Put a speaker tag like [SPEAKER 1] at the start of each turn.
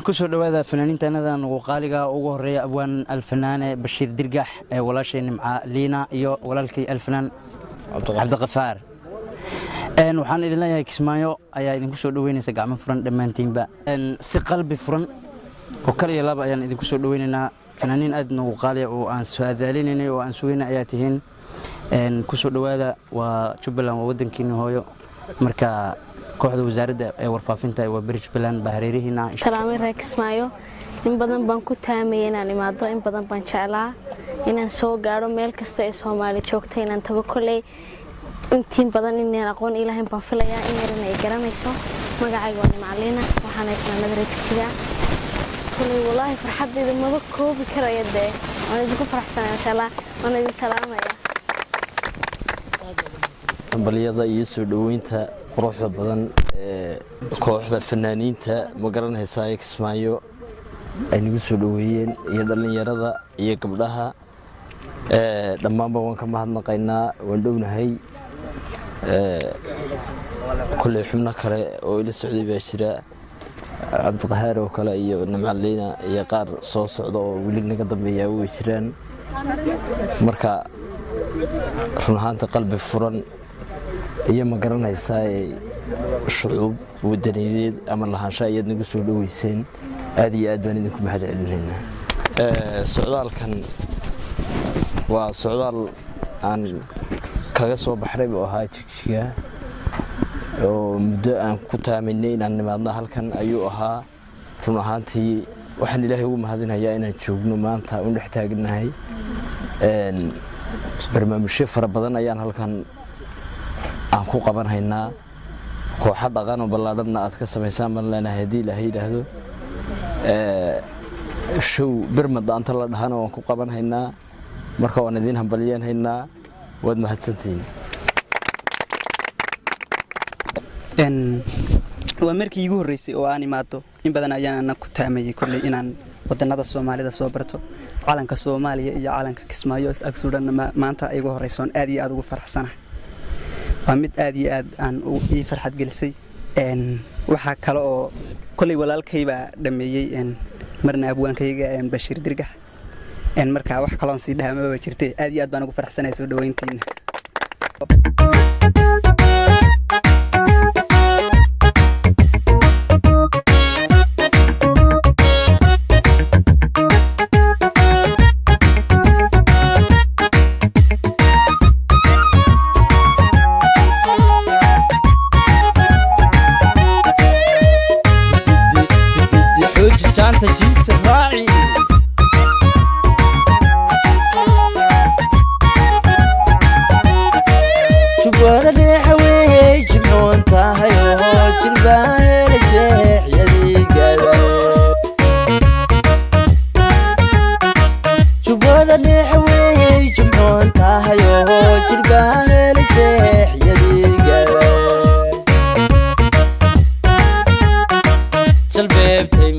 [SPEAKER 1] kusoo dhawaada fanaaniintaanadan ugu qaaliga ugu horeeya abwaan alfanaane Bashiir Dirgax ee walaashay Nimca Liina iyo walaalkay alfanaan Cabdiqafaar waxaan idin leeyahay Kismaayo ayaa idinku soo dhaweynaysa gacmo furan dhamaantiinba si qalbi furan oo kaliya laba ayaan idinku soo dhaweynaynaa fanaaniin aad ugu qaaliya oo aan su'aadaalinay oo aan suugaynaa ayaa tihiin kusoo dhawaada waa Jubbaland waa wadankiina hooyo marka kooxda wasaaradda ee warfaafinta waa Bridgeland bahreerihiina
[SPEAKER 2] salaam reer Kismaayo in badan baan ku taamayay inaan imaado in badan baan jeclaa inaan soo gaaro meel kasta ee Soomaali joogtay inaan tago kulay intiin badan inaan aqoon Ilaahay baan filayaa in yarna ay garanayso magacayga waa Nimca Liina waxaan ahay madariga kulay wallahi farxadeyda ma koobi karayade waan idinku faraxsanahay inshallah waan idin salaamaya
[SPEAKER 3] baliyada iyo soo dhaweynta quruxda badan ee kooxda fanaaniinta ma garanaysaa Kismaayo ay nagu soo dhaweeyeen iyo dhalinyarada iyo gabdhaha dhammaanba waan ka mahadnaqaynaa waan dhownahay kulli xubno kale oo ila socday baa jira Cabdiqafaar oo kale iyo Nimca Liina iyo qaar soo socda oo wili naga dambeeya way jiraan marka run ahaantii qalbi furan iyo ma garanaysaa shucuub wadaniyadeed ama lahaanshaha iyad nagu soo dhaweyseen aad iyo aad baan idinku mahadcelinaynaa socdaalkan waa socdaal aan kaga soo baxray oo ahaa Jigjiga oo muddo aan ku taaminay inaan nimaadna halkan ayuu ahaa run ahaantii waxaan Ilaahay ugu mahadinayaa inaan joogno maanta u dhex taagnahay barnaamijyo fara badan ayaan halkan aan ku qabanhaynaa kooxo dhaqan oo ballaadhana aad ka samaysaan ma leenahay hadii Ilaahay yiraahdo show birmada anta la dhahan oo ku qabanhaynaa marka waan idin hambalyeynhaynaa wad mahadsantiin
[SPEAKER 4] waa markii ugu horeysay oo aan imaado in badan ayaan ku taamayay kulay inaan wadanada Soomaalida soo barto calanka Soomaaliya iyo calanka Kismaayo is agsuudhan maanta ay ugu horeysoon aad iyo aad ugu faraxsanahay waa mid aad iyo aad aan ii farxad gelisay waxa kale oo kulay walaalkay baa dhameeyay marna abwaankayga Bashiir Dirgax marka wax kale oo si dhaamaba jirtay aad iyo aad baan ugu faraxsanahay soo dhaweyntiina
[SPEAKER 5] jeexwey jumcoon tahayo jirbahel jeex yadiga jalbeebtay